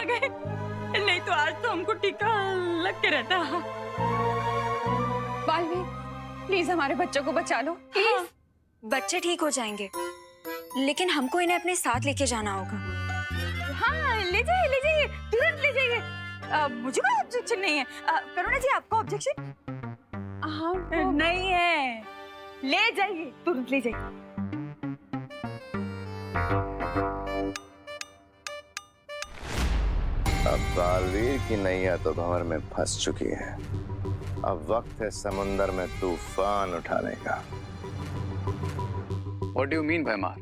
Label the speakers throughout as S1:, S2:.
S1: आ गए, नहीं तो आज तो हमको टीका लग के रहता।
S2: बालवीर, प्लीज हमारे बच्चों को बचा लो प्लीज।
S3: हाँ, बच्चे ठीक हो जाएंगे, लेकिन हमको इन्हें अपने साथ लेके जाना होगा।
S1: हाँ, ले जाइए, तुरंत ले जाइए। मुझे कोई ऑब्जेक्शन नहीं है। करुणा जी, आपको ऑब्जेक्शन?
S2: हाँ,
S1: नहीं है, ले जाइए, तुरंत ले जाइए।
S4: अब बालवीर की नैया तो भंवर में फंस चुकी है। अब वक्त है समुंदर में तूफान उठाने का।
S5: What do you mean, भैमार?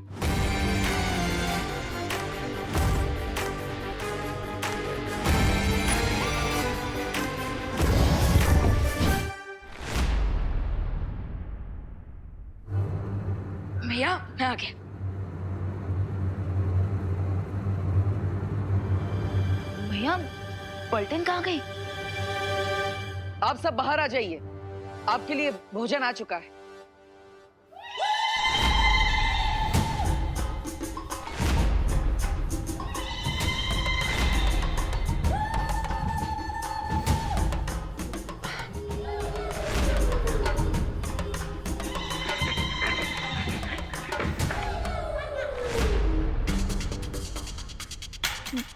S3: भैया, मैं आ गया।
S6: भैया, पलटन कहाँ गई?
S7: आप सब बाहर आ जाइए, आपके लिए भोजन आ चुका है।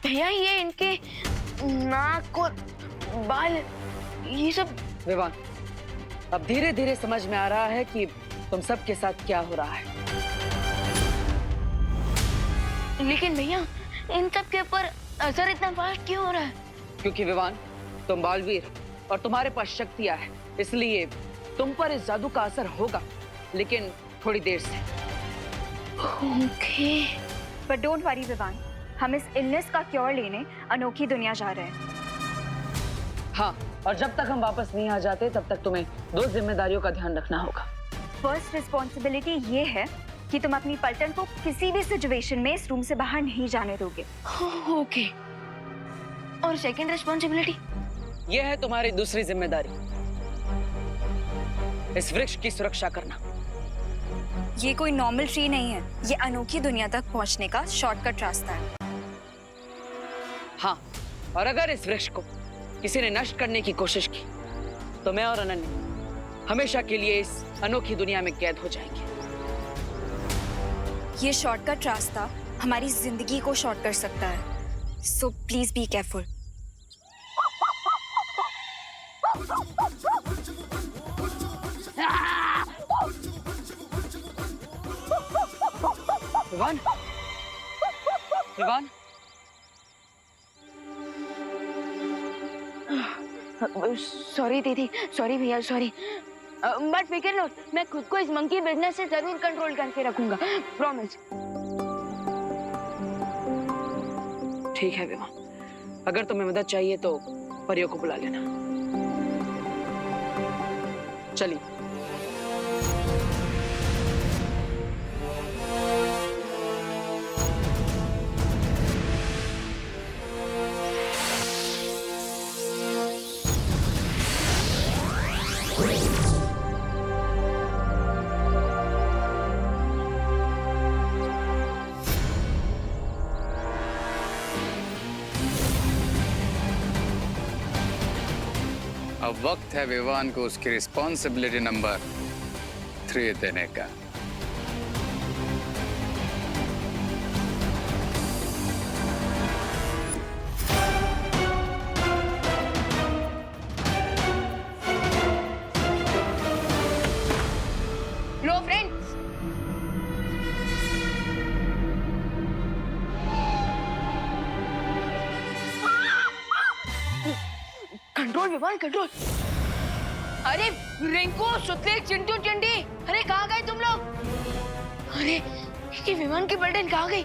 S6: भैया, ये इनके नाक और बाल, ये सब।
S7: विवान, अब धीरे धीरे समझ में आ रहा है कि तुम सबके साथ क्या हो रहा है।
S6: लेकिन भैया, इन सब के ऊपर असर इतना फास्ट क्यों हो रहा है?
S7: क्योंकि विवान, तुम बालवीर और तुम्हारे पास शक्तियां है, इसलिए तुम पर इस जादू का असर होगा, लेकिन थोड़ी देर से।
S6: ओके।
S3: पर डोंट वरी विवान, हम इस इलनेस का क्योर लेने अनोखी दुनिया जा रहे हैं।
S7: हाँ, और जब तक हम वापस नहीं आ जाते तब तक तुम्हें 2 जिम्मेदारियों का ध्यान रखना होगा।
S3: फर्स्ट रिस्पॉन्सिबिलिटी ये है कि तुम अपनी पलटन को किसी भी सिचुएशन में इस रूम से बाहर नहीं जाने दोगे।
S6: ओके। और सेकंड रिस्पॉन्सिबिलिटी?
S7: यह है तुम्हारी दूसरी जिम्मेदारी, इस वृक्ष की सुरक्षा करना।
S3: ये कोई नॉर्मल ट्री नहीं है, ये अनोखी दुनिया तक पहुंचने का शॉर्टकट रास्ता है।
S7: हाँ, और अगर इस वृक्ष को किसी ने नष्ट करने की कोशिश की तो मैं और अनन्या हमेशा के लिए इस अनोखी दुनिया में कैद हो जाएंगे।
S3: ये शॉर्टकट रास्ता हमारी जिंदगी को शॉर्ट कर सकता है, so please be careful.
S7: Vivaan, Vivaan,
S6: sorry दीदी, सॉरी भैया, सॉरी। बट फिकर नो, मैं खुद को इस मंकी बिजनेस से जरूर कंट्रोल करके रखूंगा, प्रॉमिस।
S7: ठीक है विवान, अगर तुम्हें मदद चाहिए तो परियों को बुला लेना। चलिए।
S5: अब वक्त है विवान को उसकी रिस्पॉन्सिबिलिटी नंबर 3 देने का।
S6: लो फ्रेंड्स, कंट्रोल विवान, कंट्रोल। अरे रिंकू, सुतले, चिंटू, चिंटी, अरे कहाँ गए तुम लोग? अरे ये विमान की पलटन कहाँ गई?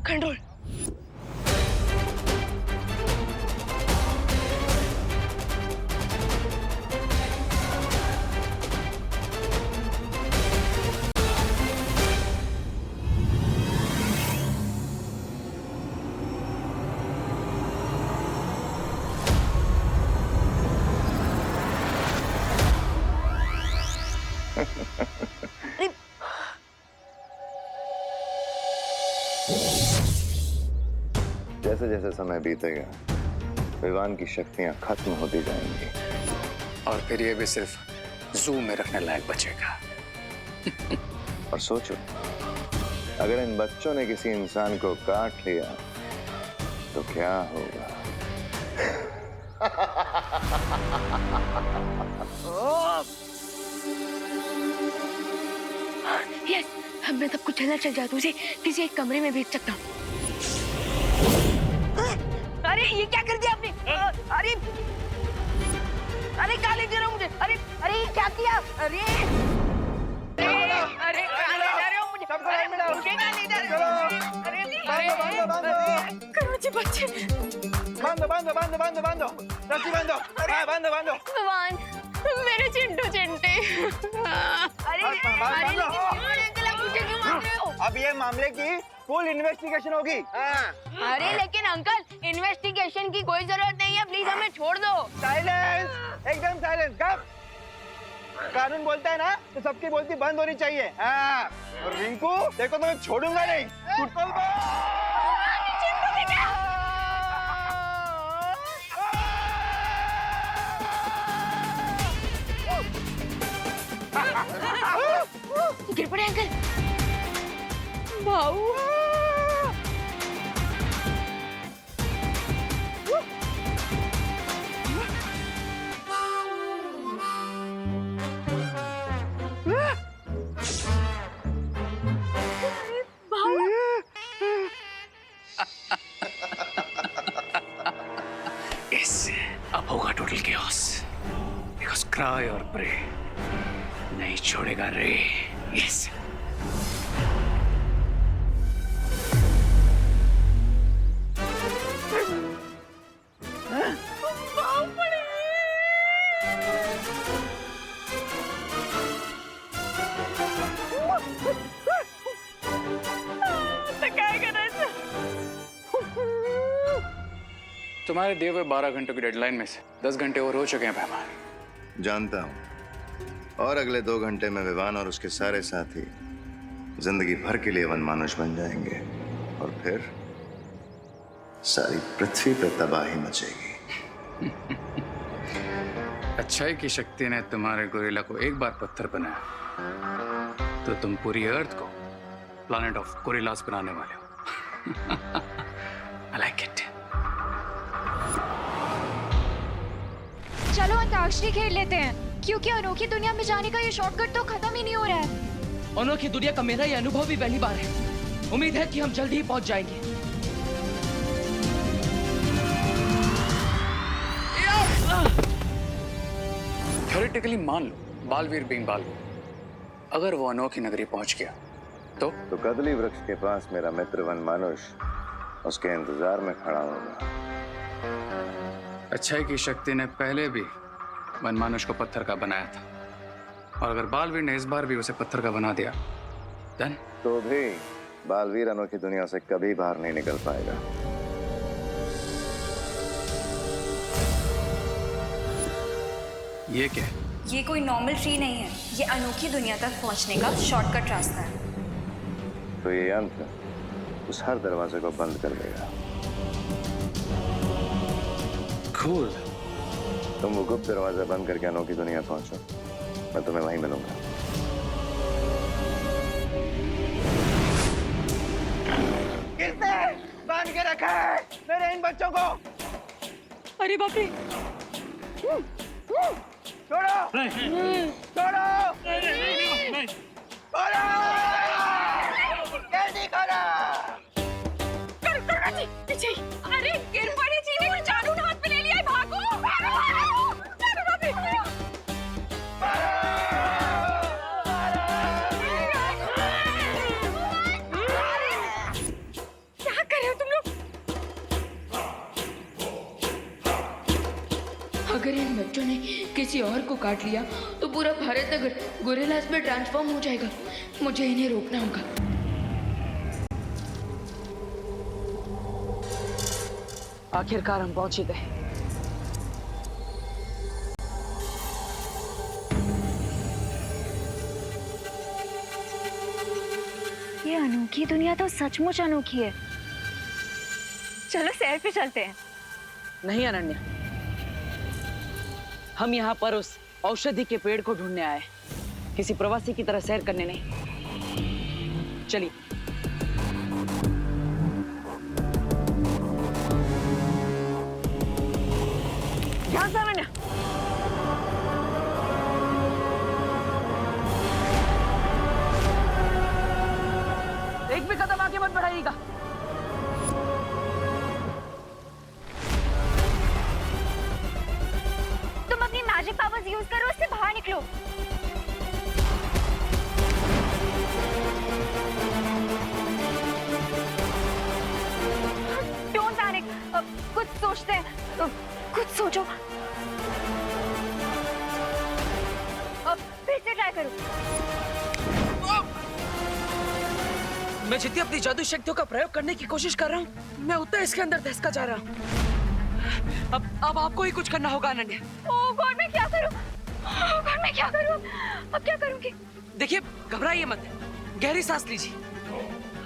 S6: कंट्रोल।
S4: जैसे जैसे समय बीतेगा विवान की शक्तियां खत्म होती जाएंगी
S5: और फिर ये भी सिर्फ जू में रखने लायक बचेगा।
S4: और सोचो अगर इन बच्चों ने किसी इंसान को काट लिया तो क्या होगा?
S6: यस, अब मैं सबको चलना चल जादू से किसी एक कमरे में भेज सकता हूँ। अरे ये क्या कर दिया आपने? अरे अरे कहाँ ले जा रहे हो मुझे? अरे अरे ये क्या किया? अरे अरे कहाँ ले जा रहे हो मुझे? मुझे कहाँ ले जा रहे हो? अरे
S1: करुणा जी बच्चे
S8: बांधो रस्सी बांधो
S2: भगवान, मेरे चिंटू चिंटे।
S6: अरे अरे अंकल आप मुझे क्यों मार रहे हो?
S8: अब ये मामले की फुल इन्वेस्टिगेशन होगी।
S6: अरे लेकिन अंकल इन्वेस्टिगेशन की कोई जरूरत नहीं है, प्लीज हमें छोड़ दो।
S8: साइलेंस, एकदम साइलेंस। गप। कानून बोलता है ना तो सबकी बोलती बंद होनी चाहिए। हाँ। और रिंकू देखो तो मैं छोड़ूंगा नहीं।
S6: गिर पड़े अंकल।
S2: भाऊ,
S5: इससे अब होगा टोटल केओस। बिकॉज़ क्राई और प्रे नहीं छोड़ेगा रे। यस। तुम्हारे दिए हुए 12 घंटों की डेडलाइन में से 10 घंटे और हो चुके हैं पैमान।
S4: जानता हूं। और अगले 2 घंटे में विवान और उसके सारे साथी जिंदगी भर के लिए वनमानुष बन जाएंगे और फिर सारी पृथ्वी पर तबाही मचेगी।
S5: अच्छाई की शक्ति ने तुम्हारे गोरिल्ला को एक बार पत्थर बनाया तो तुम पूरी अर्थ को प्लैनेट ऑफ गोरिल्लास बनाने वाले हो। I like it.
S3: चलो अंताक्षरी खेल लेते हैं, क्योंकि अनोखी दुनिया में जाने का ये शॉर्टकट तो खत्म ही नहीं हो रहा है।
S7: अनोखी दुनिया का मेरा ये अनुभव भी पहली बार है। उम्मीद है कि हम जल्द ही पहुंच जाएंगे।
S5: थ्योरेटिकली मान लो बालवीर बीइंग बालवीर, अगर वो अनोखी नगरी पहुंच गया तो
S4: कदली वृक्ष के पास मेरा मित्र वनमानुष उसके इंतजार में खड़ा होगा।
S5: अच्छाई की शक्ति ने पहले भी वनमानुष को पत्थर का बनाया था, और अगर बालवीर ने इस बार भी उसे पत्थर का बना दिया देन
S4: तो भी बालवीर अनोखी दुनिया से कभी बाहर नहीं निकल पाएगा।
S5: ये क्या है?
S3: ये कोई नॉर्मल ट्री नहीं है, ये अनोखी दुनिया तक पहुंचने का शॉर्टकट रास्ता है।
S4: तो ये यंत्र उस हर दरवाजे को बंद कर देगा।
S5: Cool.
S4: तुम वो गुप्त दरवाजा बंद करके अनोखी दुनिया पहुंचो, मैं तुम्हें वहीं मिलूंगा।
S8: किसने बांध के रखा है मेरे इन बच्चों को?
S2: अरे बाप रे,
S8: छोड़ो छोड़ो छोड़ो, जल्दी करो।
S1: करुणा जी पीछे। अरे गिर पड़ी जी ने चालू हाथ में ले लिया है, भागो भागो भागो। क्या
S6: किसी और को काट लिया तो पूरा भारत नगर गोरिल्लास में ट्रांसफॉर्म हो जाएगा। मुझे इन्हें रोकना होगा।
S7: आखिरकार हम पहुंच ही गए।
S3: ये अनोखी दुनिया तो सचमुच अनोखी है। चलो सैर पे चलते हैं।
S7: नहीं अनन्या, हम यहाँ पर उस औषधि के पेड़ को ढूंढने आए, किसी प्रवासी की तरह सैर करने नहीं। चलिए। ध्यान से अनन्या। एक भी कदम आगे मत बढ़ाइएगा।
S3: तुम अपनी मैजिक पावर्स यूज करो, उससे बाहर निकलो। डोंट पैनिक, कुछ सोचते हैं, कुछ सोचो। अब फिर से ट्राई करो।
S7: मैं जितनी अपनी जादू शक्तियों का प्रयोग करने की कोशिश कर रहा हूँ, मैं उतना इसके अंदर धंसता जा रहा हूँ। अब आपको ही कुछ करना होगा अनन्या।
S3: ओह गॉड, मैं क्या करूं? ओह गॉड, मैं क्या करूं? अब क्या करूंगी?
S7: देखिए, घबराइए मत, गहरी सांस लीजिए,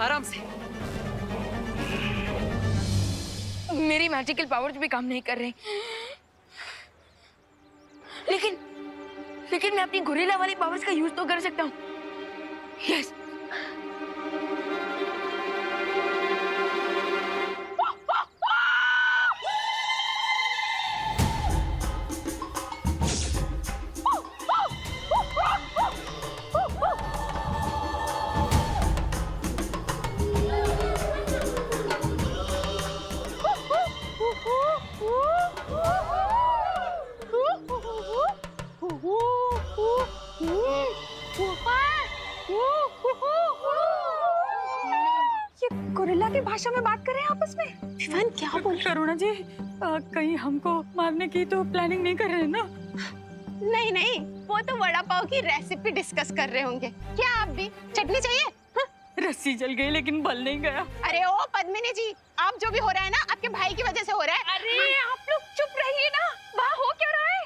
S7: आराम से।
S6: मेरी मैजिकल पावर्स भी काम नहीं कर रही। लेकिन मैं अपनी गोरिल्ला वाली पावर्स का यूज तो कर सकता हूँ। यस।
S1: गोरिल्ला की भाषा में बात कर रहे हैं आपस में।
S2: विवान क्या बोल रहे?
S1: करुणा जी, कहीं हमको मारने की तो प्लानिंग नहीं कर रहे हैं ना?
S2: नहीं नहीं, वो तो वड़ा पाव की रेसिपी डिस्कस कर रहे होंगे। क्या आप भी चटनी चाहिए? हाँ?
S1: रस्सी जल गई लेकिन बल नहीं गया।
S2: अरे ओ पद्मिनी जी, आप जो भी हो रहा है ना, आपके भाई की वजह से हो रहा है।
S1: अरे आप लोग चुप रहिए ना, वहाँ हो क्या रहा है?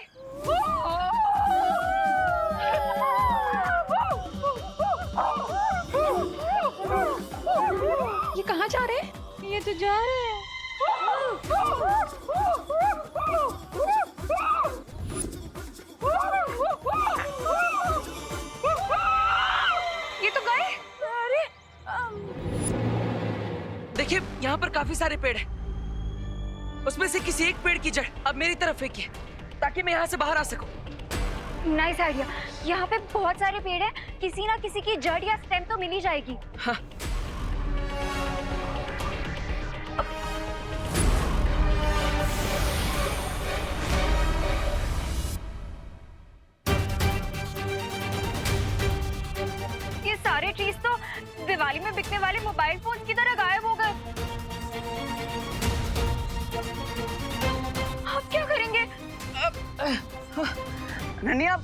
S2: ये कहाँ जा रहे हैं?
S1: ये तो जा रहे हैं। ये तो गए। अरे
S7: देखिए, यहाँ पर काफी सारे पेड़ हैं। उसमें से किसी एक पेड़ की जड़ अब मेरी तरफ फेंकिए, ताकि मैं यहाँ से बाहर आ सकूं।
S3: Nice idea. यहाँ पे बहुत सारे पेड़ हैं, किसी ना किसी की जड़ या स्टेम तो मिल ही जाएगी।
S7: हाँ।
S3: ये सारे ट्रीज तो दिवाली में बिकने वाले मोबाइल फोन की तरह गायब हो गए। अब क्या करेंगे?
S7: अनन्या,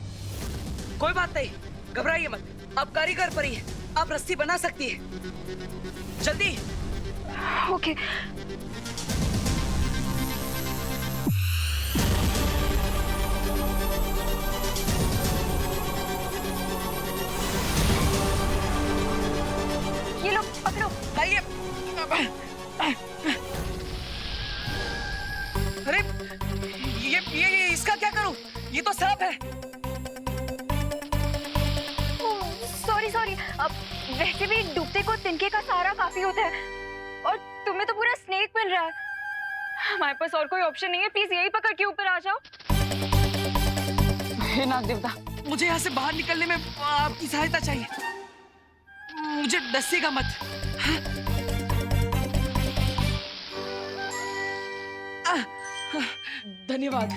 S7: कोई बात नहीं, घबराइए मत। आप कारीगर परी हैं, आप रस्सी बना सकती है। जल्दी।
S3: ओके। ये लो, पकड़ो।
S7: आइए। अरे ये इसका क्या करूं? ये तो सांप है।
S3: सॉरी। अब वैसे भी डूबते को तिनके का सहारा काफी होता है, और तुम्हें तो पूरा स्नेक मिल रहा है। हमारे पास और कोई ऑप्शन नहीं है, प्लीज यही पकड़ के ऊपर आ जाओ।
S7: हे नाग देवता, मुझे यहाँ से बाहर निकलने में आपकी सहायता चाहिए। मुझे डसिएगा मत। धन्यवाद।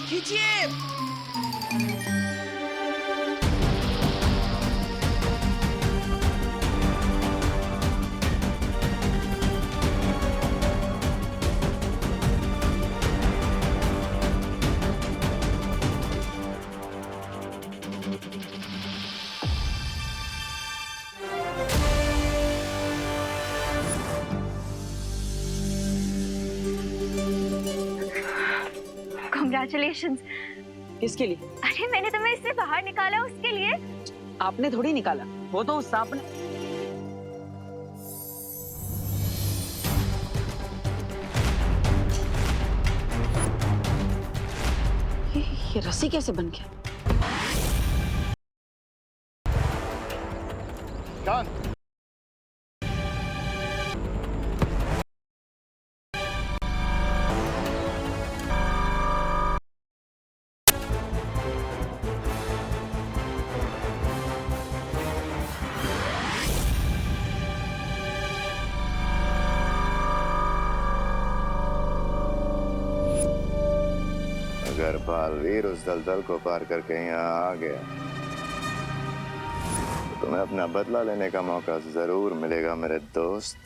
S7: खींचिए।
S3: कंग्रेचुलेशंस।
S7: किसके लिए?
S3: अरे मैंने तुम्हें इससे बाहर निकाला उसके लिए।
S7: आपने थोड़ी निकाला, वो तो उस सांप ने। ये रस्सी कैसे बन गया?
S8: चांद
S4: अगर बालवीर उस दलदल को पार करके यहाँ आ गया तो तुम्हें अपना बदला लेने का मौका जरूर मिलेगा मेरे दोस्त।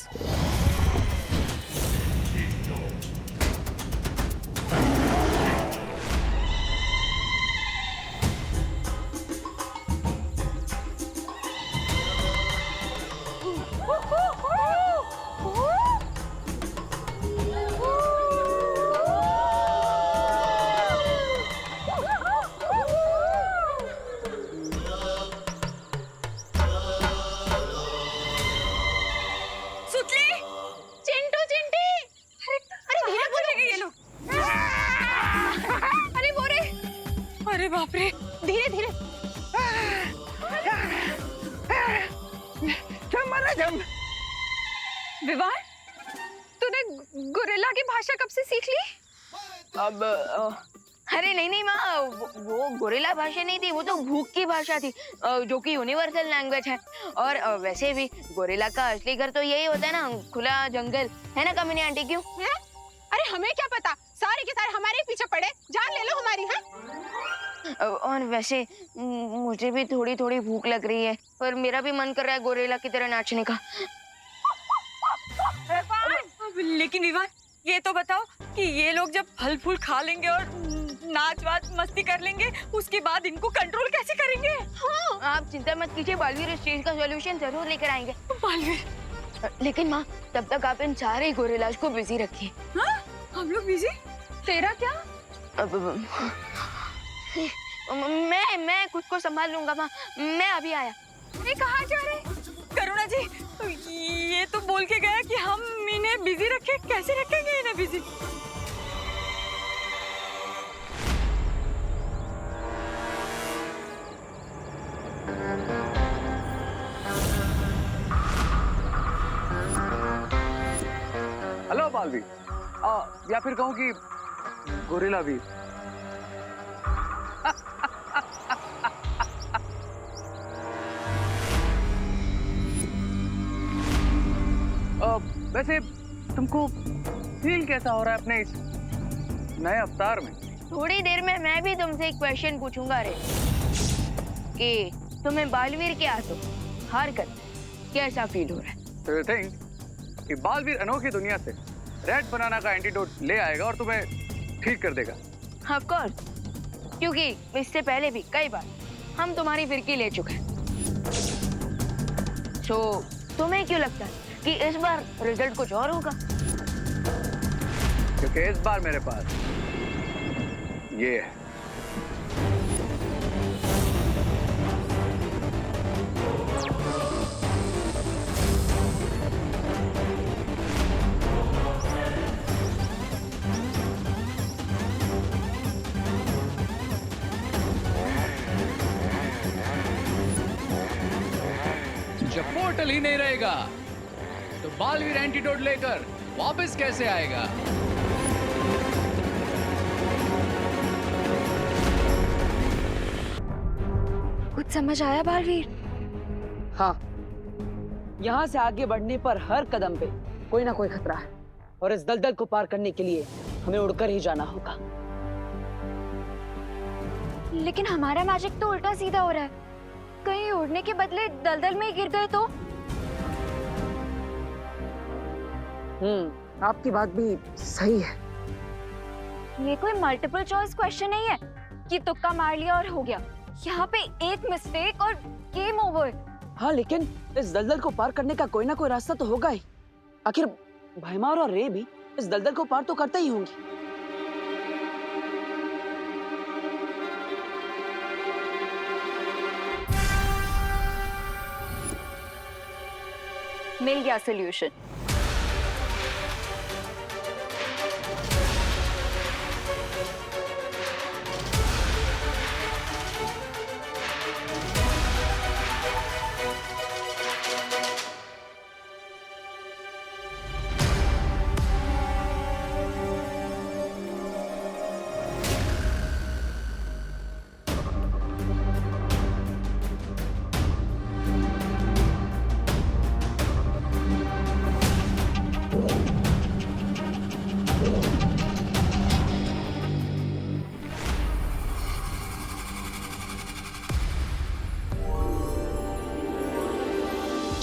S1: सुतली,
S2: चिंटू चिंटी, अरे धीरे बोलो।
S1: ये लोग, अरे बोरे, अरे बाप रे,
S2: धीरे धीरे।
S8: जम
S1: विवान, तूने गोरिल्ला की भाषा कब से सीख ली?
S6: अब अरे नहीं नहीं माँ, वो गोरिल्ला भाषा नहीं थी, वो तो भूख की भाषा थी, जो कि यूनिवर्सल लैंग्वेज है। और वैसे भी गोरिल्ला का असली घर तो यही होता है ना, खुला जंगल, है ना कामिनी आंटी? क्यों?
S2: हैं? अरे हमें क्या पता, सारे के सारे हमारे पीछे पड़े, जान ले लो हमारी। हैं?
S6: और वैसे मुझे भी थोड़ी थोड़ी भूख लग रही है, पर मेरा भी मन कर रहा है गोरिल्ला की तरह नाचने का।
S1: लेकिन विवान, ये तो बताओ कि ये लोग जब फल फूल खा लेंगे और नाच वाच मस्ती कर लेंगे, उसके बाद इनको कंट्रोल कैसे करेंगे?
S6: हाँ, आप चिंता मत कीजिए, बालवीर इस चीज का सॉल्यूशन जरूर लेकर आएंगे।
S1: बालवीर,
S6: लेकिन माँ, तब तक आप इन सारे गोरिल्लाज को बिजी रखिए।
S1: हाँ? हम लोग बिजी? तेरा क्या?
S6: मैं खुद को संभाल लूंगा माँ, मैं अभी आया।
S1: ये कहाँ जा रहे? करुणा जी, ये तो बोल के गया कि हम इन्हें बिजी रखें, कैसे रखेंगे इन्हें बिजी?
S5: हेलो बालवीर, या फिर कहूँ कि गोरिल्ला वीर। वैसे तुमको फील कैसा हो रहा है अपने इस नए अवतार में?
S6: थोड़ी देर में मैं भी तुमसे एक क्वेश्चन पूछूंगा रे, कि तुम्हें बालवीर के हाथों हार कर कैसा फील हो रहा है?
S5: तो यू थिंक कि बालवीर अनोखी दुनिया से रेड बनाना का एंटीडोट ले आएगा और तुम्हें ठीक कर देगा?
S6: ऑफ कोर्स, क्योंकि इससे पहले भी कई बार हम तुम्हारी फिरकी ले चुके हैं। तो तुम्हें क्यों लगता है कि इस बार रिजल्ट कुछ और होगा?
S5: क्योंकि इस बार मेरे पास ये है। जब पोर्टल ही नहीं रहेगा तो बालवीर एंटीडोट लेकर वापस कैसे आएगा?
S3: कुछ समझ आया बालवीर?
S7: हाँ, यहाँ से आगे बढ़ने पर हर कदम पे कोई ना कोई खतरा है, और इस दलदल को पार करने के लिए हमें उड़कर ही जाना होगा।
S3: लेकिन हमारा मैजिक तो उल्टा सीधा हो रहा है, कहीं उड़ने के बदले दलदल में ही गिर गए तो?
S7: आपकी बात भी सही है।
S3: ये कोई मल्टीपल चॉइस क्वेश्चन नहीं है कि तुक्का मार लिया और हो गया। यहाँ पे एक मिस्टेक और गेम ओवर।
S7: हाँ, लेकिन इस दलदल को पार करने का कोई ना कोई रास्ता तो होगा ही। आखिर भैमार और रे भी इस दलदल को पार तो करते ही होंगे।
S3: मिल गया सोल्यूशन।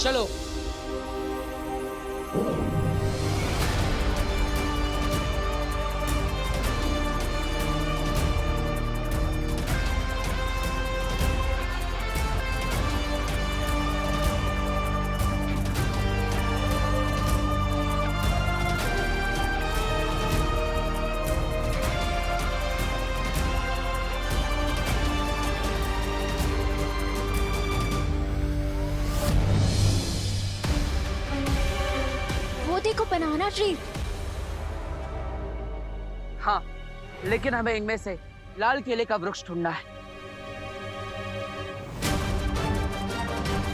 S7: चलो।
S3: वो देखो बनाना ट्री।
S7: हाँ, लेकिन हमें इनमें से लाल केले का वृक्ष ढूंढना है।